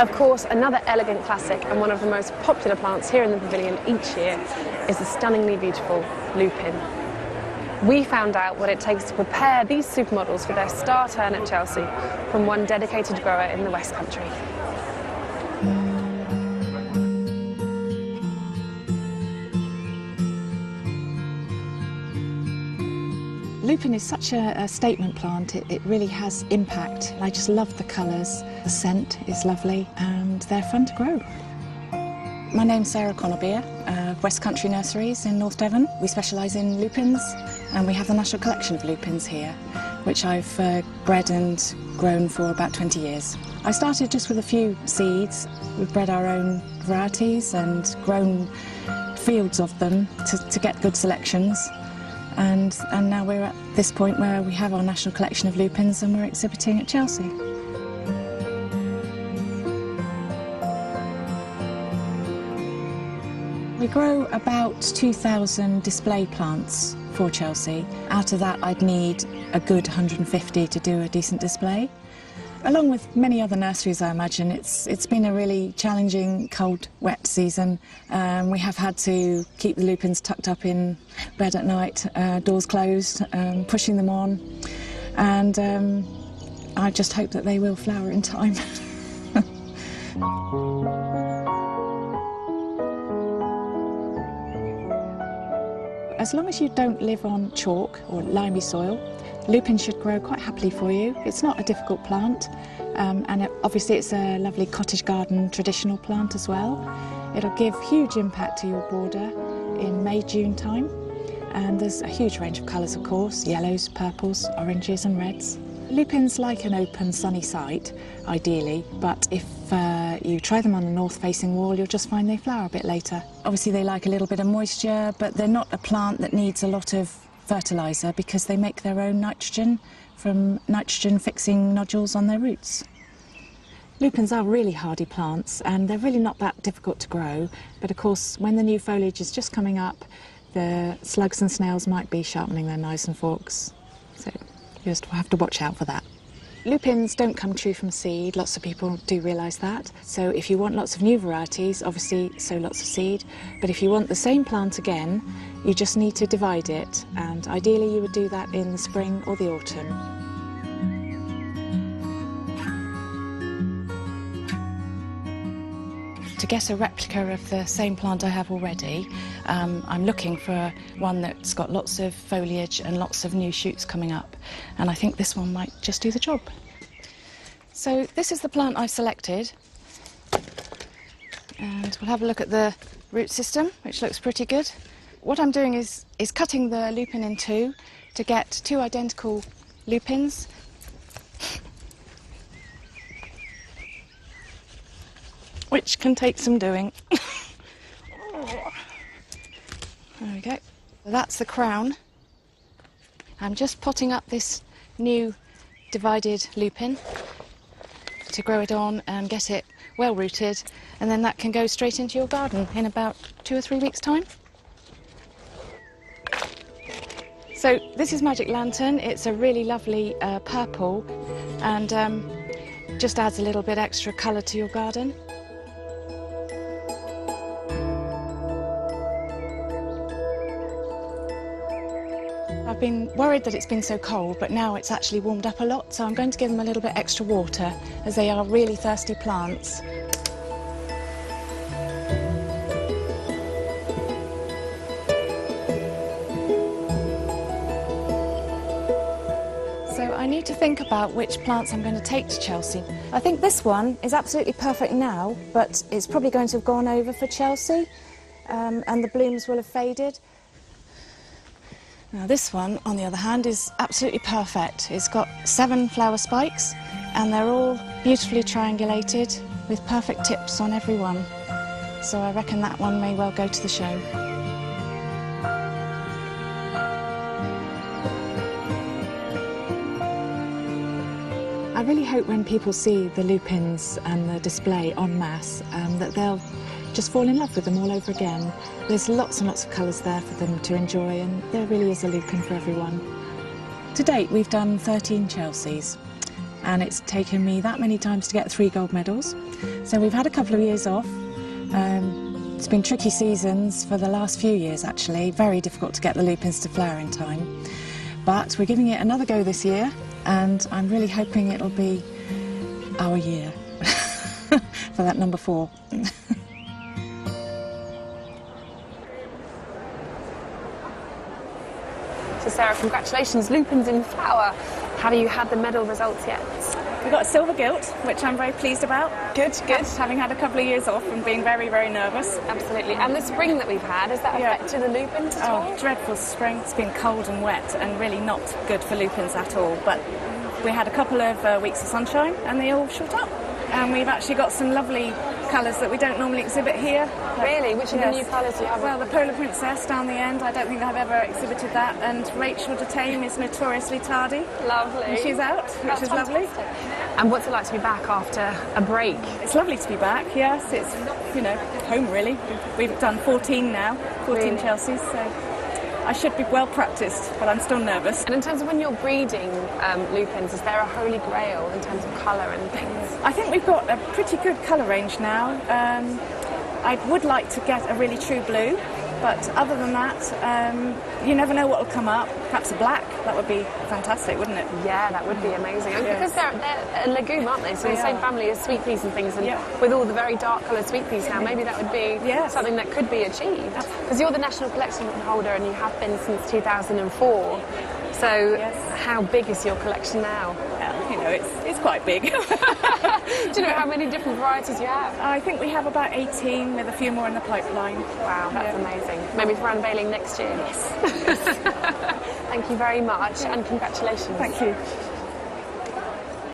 Of course, another elegant classic and one of the most popular plants here in the pavilion each year is the stunningly beautiful lupin. We found out what it takes to prepare these supermodels for their star turn at Chelsea from one dedicated grower in the West Country. Lupin is such a statement plant, it really has impact. I just love the colours, the scent is lovely and they're fun to grow. My name's Sarah Conibear, Westcountry Nurseries in North Devon. We specialise in lupins and we have the National Collection of Lupins here, which I've bred and grown for about 20 years. I started just with a few seeds. We've bred our own varieties and grown fields of them to get good selections. And now we're at this point where we have our National Collection of Lupins and we're exhibiting at Chelsea. We grow about 2,000 display plants for Chelsea. Out of that I'd need a good 150 to do a decent display. Along with many other nurseries, I imagine, it's been a really challenging, cold, wet season. We have had to keep the lupins tucked up in bed at night, doors closed, pushing them on, and I just hope that they will flower in time. As long as you don't live on chalk or limey soil, lupin should grow quite happily for you. It's not a difficult plant, and obviously it's a lovely cottage garden traditional plant as well. It'll give huge impact to your border in May, June time, and there's a huge range of colours, of course, yellows, purples, oranges and reds. Lupins like an open sunny site, ideally, but if you try them on a north-facing wall, you'll just find they flower a bit later. Obviously they like a little bit of moisture, but they're not a plant that needs a lot of fertiliser because they make their own nitrogen from nitrogen-fixing nodules on their roots. Lupins are really hardy plants and they're really not that difficult to grow, but of course when the new foliage is just coming up, the slugs and snails might be sharpening their knives and forks, so you just have to watch out for that. Lupins don't come true from seed, lots of people do realise that, so if you want lots of new varieties, obviously sow lots of seed, but if you want the same plant again, you just need to divide it, and ideally you would do that in the spring or the autumn. To get a replica of the same plant I have already, I'm looking for one that's got lots of foliage and lots of new shoots coming up, and I think this one might just do the job. So this is the plant I've selected, and we'll have a look at the root system, which looks pretty good. What I'm doing is cutting the lupin in two to get two identical lupins. Which can take some doing. There we go. That's the crown. I'm just potting up this new divided lupin to grow it on and get it well rooted, and then that can go straight into your garden in about 2 or 3 weeks' time. So this is Magic Lantern. It's a really lovely purple and just adds a little bit extra colour to your garden. I've been worried that it's been so cold, but now it's actually warmed up a lot, so I'm going to give them a little bit extra water, as they are really thirsty plants. So I need to think about which plants I'm going to take to Chelsea. I think this one is absolutely perfect now, but it's probably going to have gone over for Chelsea, and the blooms will have faded. Now this one, on the other hand, is absolutely perfect. It's got 7 flower spikes and they're all beautifully triangulated with perfect tips on every one. So I reckon that one may well go to the show. I really hope when people see the lupins and the display en masse that they'll just fall in love with them all over again. There's lots and lots of colours there for them to enjoy, and there really is a lupin for everyone. To date we've done 13 Chelseas, and it's taken me that many times to get 3 gold medals. So we've had a couple of years off. It's been tricky seasons for the last few years actually, very difficult to get the lupins to flower in time. But we're giving it another go this year, and I'm really hoping it'll be our year for that number 4. So Sarah, congratulations, lupins in flower. Have you had the medal results yet? We got a silver gilt, which I'm very pleased about. Good, good. Having had a couple of years off and being very, very nervous. Absolutely. And the spring that we've had, has that affected the lupins at all? Oh, dreadful spring. It's been cold and wet and really not good for lupins at all. But we had a couple of weeks of sunshine and they all shot up. And we've actually got some lovely colours that we don't normally exhibit here. Really? Which are the new colours you have? Well, the Polar Princess down the end, I don't think I've ever exhibited that. And Rachel de Tame is notoriously tardy. Lovely. And she's out, which is lovely. And what's it like to be back after a break? It's lovely to be back, yes. It's, you know, home really. We've done 14 now, 14 Chelseas, so I should be well practised, but I'm still nervous. And in terms of when you're breeding lupins, is there a holy grail in terms of colour and things? I think we've got a pretty good colour range now. I would like to get a really true blue, but other than that, you never know what will come up. Perhaps a black, that would be fantastic, wouldn't it? Yeah, that would be amazing. And because they're a legume, aren't they? So the same family as sweet peas and things, and with all the very dark coloured sweet peas now, maybe that would be something that could be achieved. Because you're the national collection holder and you have been since 2004. So how big is your collection now? Well, you know, it's quite big. Do you know how many different varieties you have? I think we have about 18 with a few more in the pipeline. Wow, that's amazing. Maybe for unveiling next year. Yes. Thank you very much and congratulations. Thank you.